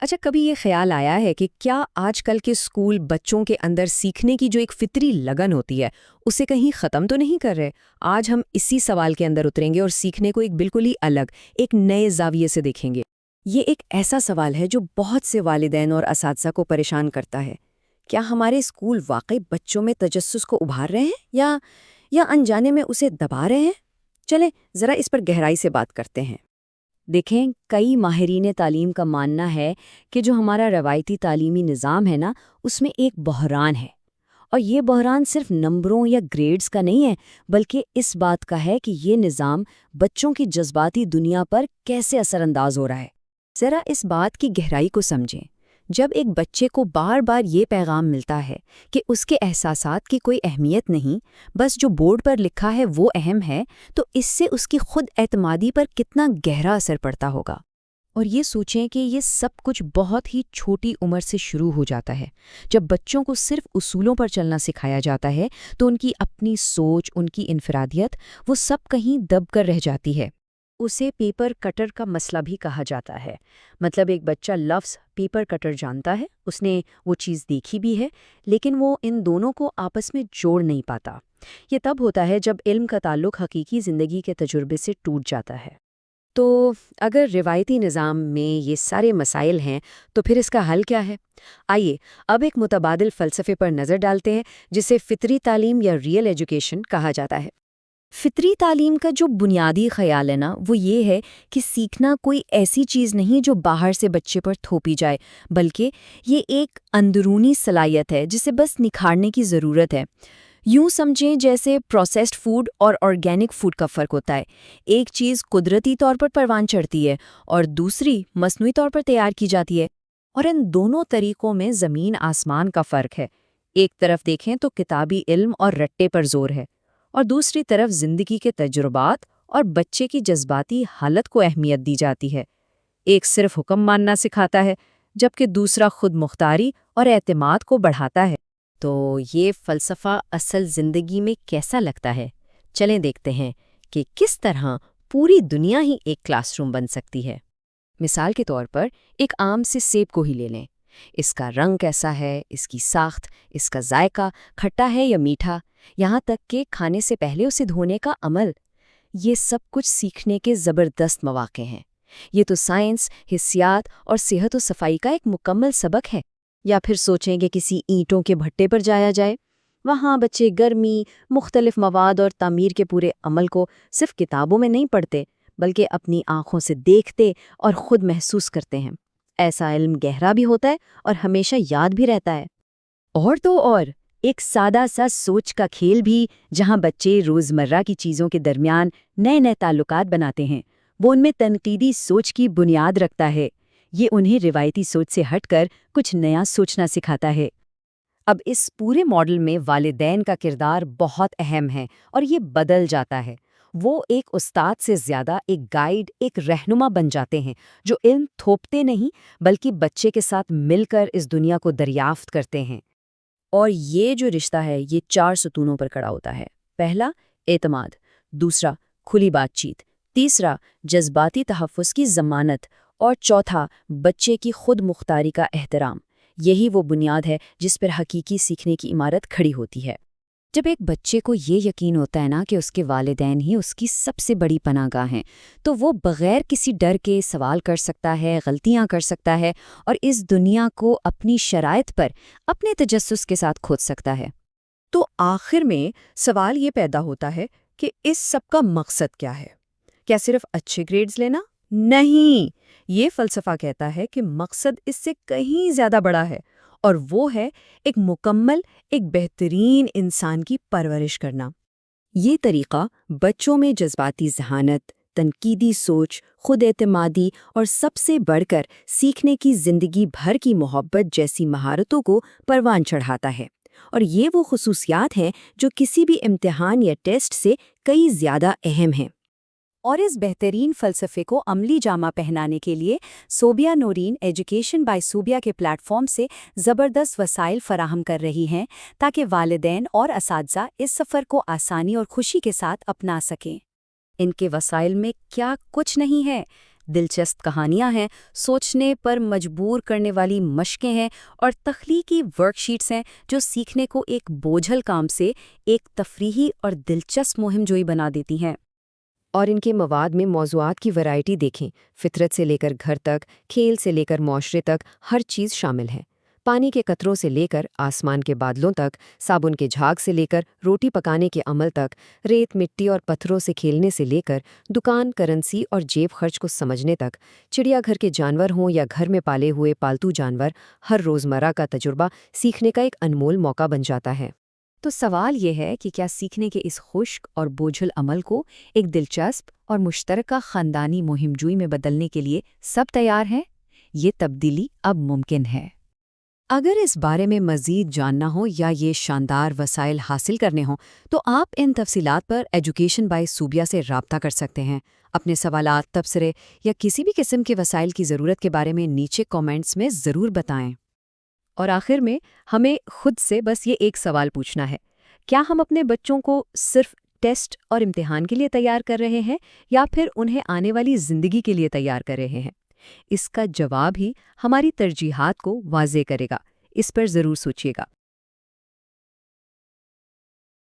اچھا، کبھی یہ خیال آیا ہے کہ کیا آج کل کے اسکول بچوں کے اندر سیکھنے کی جو ایک فطری لگن ہوتی ہے اسے کہیں ختم تو نہیں کر رہے؟ آج ہم اسی سوال کے اندر اتریں گے اور سیکھنے کو ایک بالکل ہی الگ، ایک نئے زاویے سے دیکھیں گے۔ یہ ایک ایسا سوال ہے جو بہت سے والدین اور اساتذہ کو پریشان کرتا ہے۔ کیا ہمارے اسکول واقعی بچوں میں تجسس کو ابھار رہے ہیں یا انجانے میں اسے دبا رہے ہیں؟ چلیں ذرا اس پر گہرائی سے بات کرتے ہیں۔ دیکھیں، کئی ماہرین تعلیم کا ماننا ہے کہ جو ہمارا روایتی تعلیمی نظام ہے نا، اس میں ایک بحران ہے۔ اور یہ بحران صرف نمبروں یا گریڈز کا نہیں ہے، بلکہ اس بات کا ہے کہ یہ نظام بچوں کی جذباتی دنیا پر کیسے اثر انداز ہو رہا ہے۔ ذرا اس بات کی گہرائی کو سمجھیں۔ جب ایک بچے کو بار بار یہ پیغام ملتا ہے کہ اس کے احساسات کی کوئی اہمیت نہیں، بس جو بورڈ پر لکھا ہے وہ اہم ہے، تو اس سے اس کی خود اعتمادی پر کتنا گہرا اثر پڑتا ہوگا۔ اور یہ سوچیں کہ یہ سب کچھ بہت ہی چھوٹی عمر سے شروع ہو جاتا ہے۔ جب بچوں کو صرف اصولوں پر چلنا سکھایا جاتا ہے تو ان کی اپنی سوچ، ان کی انفرادیت، وہ سب کہیں دب کر رہ جاتی ہے۔ اسے پیپر کٹر کا مسئلہ بھی کہا جاتا ہے۔ مطلب ایک بچہ لفظ پیپر کٹر جانتا ہے، اس نے وہ چیز دیکھی بھی ہے، لیکن وہ ان دونوں کو آپس میں جوڑ نہیں پاتا۔ یہ تب ہوتا ہے جب علم کا تعلق حقیقی زندگی کے تجربے سے ٹوٹ جاتا ہے۔ تو اگر روایتی نظام میں یہ سارے مسائل ہیں تو پھر اس کا حل کیا ہے؟ آئیے اب ایک متبادل فلسفے پر نظر ڈالتے ہیں جسے فطری تعلیم یا ریئل ایجوکیشن کہا جاتا ہے۔ فطری تعلیم کا جو بنیادی خیال ہے نا، وہ یہ ہے کہ سیکھنا کوئی ایسی چیز نہیں جو باہر سے بچے پر تھوپی جائے، بلکہ یہ ایک اندرونی صلاحیت ہے جسے بس نکھارنے کی ضرورت ہے۔ یوں سمجھیں جیسے پروسیسڈ فوڈ اور آرگینک فوڈ کا فرق ہوتا ہے۔ ایک چیز قدرتی طور پر پروان چڑھتی ہے اور دوسری مصنوعی طور پر تیار کی جاتی ہے، اور ان دونوں طریقوں میں زمین آسمان کا فرق ہے۔ ایک طرف دیکھیں تو کتابی علم اور رٹے پر زور ہے، اور دوسری طرف زندگی کے تجربات اور بچے کی جذباتی حالت کو اہمیت دی جاتی ہے۔ ایک صرف حکم ماننا سکھاتا ہے، جبکہ دوسرا خود مختاری اور اعتماد کو بڑھاتا ہے۔ تو یہ فلسفہ اصل زندگی میں کیسا لگتا ہے؟ چلیں دیکھتے ہیں کہ کس طرح پوری دنیا ہی ایک کلاس روم بن سکتی ہے۔ مثال کے طور پر ایک عام سے سیب کو ہی لے لیں۔ اس کا رنگ کیسا ہے، اس کی ساخت، اس کا ذائقہ کھٹا ہے یا میٹھا، یہاں تک کہ کھانے سے پہلے اسے دھونے کا عمل، یہ سب کچھ سیکھنے کے زبردست مواقع ہیں۔ یہ تو سائنس، حسیات اور صحت و صفائی کا ایک مکمل سبق ہے۔ یا پھر سوچیں کہ کسی اینٹوں کے بھٹے پر جایا جائے، وہاں بچے گرمی، مختلف مواد اور تعمیر کے پورے عمل کو صرف کتابوں میں نہیں پڑھتے، بلکہ اپنی آنکھوں سے دیکھتے اور خود محسوس کرتے ہیں۔ ایسا علم گہرا بھی ہوتا ہے اور ہمیشہ یاد بھی رہتا ہے۔ اور تو اور ایک سادہ سا سوچ کا کھیل بھی، جہاں بچے روزمرہ کی چیزوں کے درمیان نئے نئے تعلقات بناتے ہیں، وہ ان میں تنقیدی سوچ کی بنیاد رکھتا ہے۔ یہ انہیں روایتی سوچ سے ہٹ کر کچھ نیا سوچنا سکھاتا ہے۔ اب اس پورے ماڈل میں والدین کا کردار بہت اہم ہے اور یہ بدل جاتا ہے۔ وہ ایک استاد سے زیادہ ایک گائیڈ، ایک رہنما بن جاتے ہیں، جو علم تھوپتے نہیں بلکہ بچے کے ساتھ مل کر اس دنیا کو دریافت کرتے ہیں۔ اور یہ جو رشتہ ہے یہ 4 ستونوں پر کھڑا ہوتا ہے۔ پہلا، اعتماد، دوسرا، کھلی بات چیت، تیسرا، جذباتی تحفظ کی ضمانت، اور چوتھا، بچے کی خود مختاری کا احترام۔ یہی وہ بنیاد ہے جس پر حقیقی سیکھنے کی عمارت کھڑی ہوتی ہے۔ جب ایک بچے کو یہ یقین ہوتا ہے نا کہ اس کے والدین ہی اس کی سب سے بڑی پناہ گاہ ہیں، تو وہ بغیر کسی ڈر کے سوال کر سکتا ہے، غلطیاں کر سکتا ہے، اور اس دنیا کو اپنی شرائط پر اپنے تجسس کے ساتھ کھود سکتا ہے۔ تو آخر میں سوال یہ پیدا ہوتا ہے کہ اس سب کا مقصد کیا ہے؟ کیا صرف اچھے گریڈز لینا؟ نہیں، یہ فلسفہ کہتا ہے کہ مقصد اس سے کہیں زیادہ بڑا ہے، اور وہ ہے ایک مکمل، ایک بہترین انسان کی پرورش کرنا۔ یہ طریقہ بچوں میں جذباتی ذہانت، تنقیدی سوچ، خود اعتمادی اور سب سے بڑھ کر سیکھنے کی زندگی بھر کی محبت جیسی مہارتوں کو پروان چڑھاتا ہے، اور یہ وہ خصوصیات ہیں جو کسی بھی امتحان یا ٹیسٹ سے کئی زیادہ اہم ہیں۔ اور اس بہترین فلسفے کو عملی جامہ پہنانے کے لیے صوبیہ نورین ایجوکیشن بائی صوبیہ کے پلیٹ فارم سے زبردست وسائل فراہم کر رہی ہیں تاکہ والدین اور اساتذہ اس سفر کو آسانی اور خوشی کے ساتھ اپنا سکیں۔ ان کے وسائل میں کیا کچھ نہیں ہے، دلچسپ کہانیاں ہیں، سوچنے پر مجبور کرنے والی مشقیں ہیں اور تخلیقی ورک شیٹس ہیں جو سیکھنے کو ایک بوجھل کام سے ایک تفریحی اور دلچسپ مہم جوئی بنا دیتی ہیں۔ اور ان کے مواد میں موضوعات کی ورائٹی دیکھیں، فطرت سے لے کر گھر تک، کھیل سے لے کر معاشرے تک، ہر چیز شامل ہے۔ پانی کے قطروں سے لے کر آسمان کے بادلوں تک، صابن کے جھاگ سے لے کر روٹی پکانے کے عمل تک، ریت مٹی اور پتھروں سے کھیلنے سے لے کر دکان کرنسی اور جیب خرچ کو سمجھنے تک، چڑیا گھر کے جانور ہوں یا گھر میں پالے ہوئے پالتو جانور، ہر روزمرہ کا تجربہ سیکھنے کا ایک انمول موقع بن جاتا ہے۔ تو سوال یہ ہے کہ کیا سیکھنے کے اس خشک اور بوجھل عمل کو ایک دلچسپ اور مشترکہ خاندانی مہم جوئی میں بدلنے کے لیے سب تیار ہیں؟ یہ تبدیلی اب ممکن ہے۔ اگر اس بارے میں مزید جاننا ہو یا یہ شاندار وسائل حاصل کرنے ہوں تو آپ ان تفصیلات پر ایجوکیشن بائی صوبیہ سے رابطہ کر سکتے ہیں۔ اپنے سوالات، تبصرے یا کسی بھی قسم کے وسائل کی ضرورت کے بارے میں نیچے کامنٹس میں ضرور بتائیں۔ اور آخر میں ہمیں خود سے بس یہ ایک سوال پوچھنا ہے، کیا ہم اپنے بچوں کو صرف ٹیسٹ اور امتحان کے لیے تیار کر رہے ہیں یا پھر انہیں آنے والی زندگی کے لیے تیار کر رہے ہیں؟ اس کا جواب ہی ہماری ترجیحات کو واضح کرے گا۔ اس پر ضرور سوچیے گا۔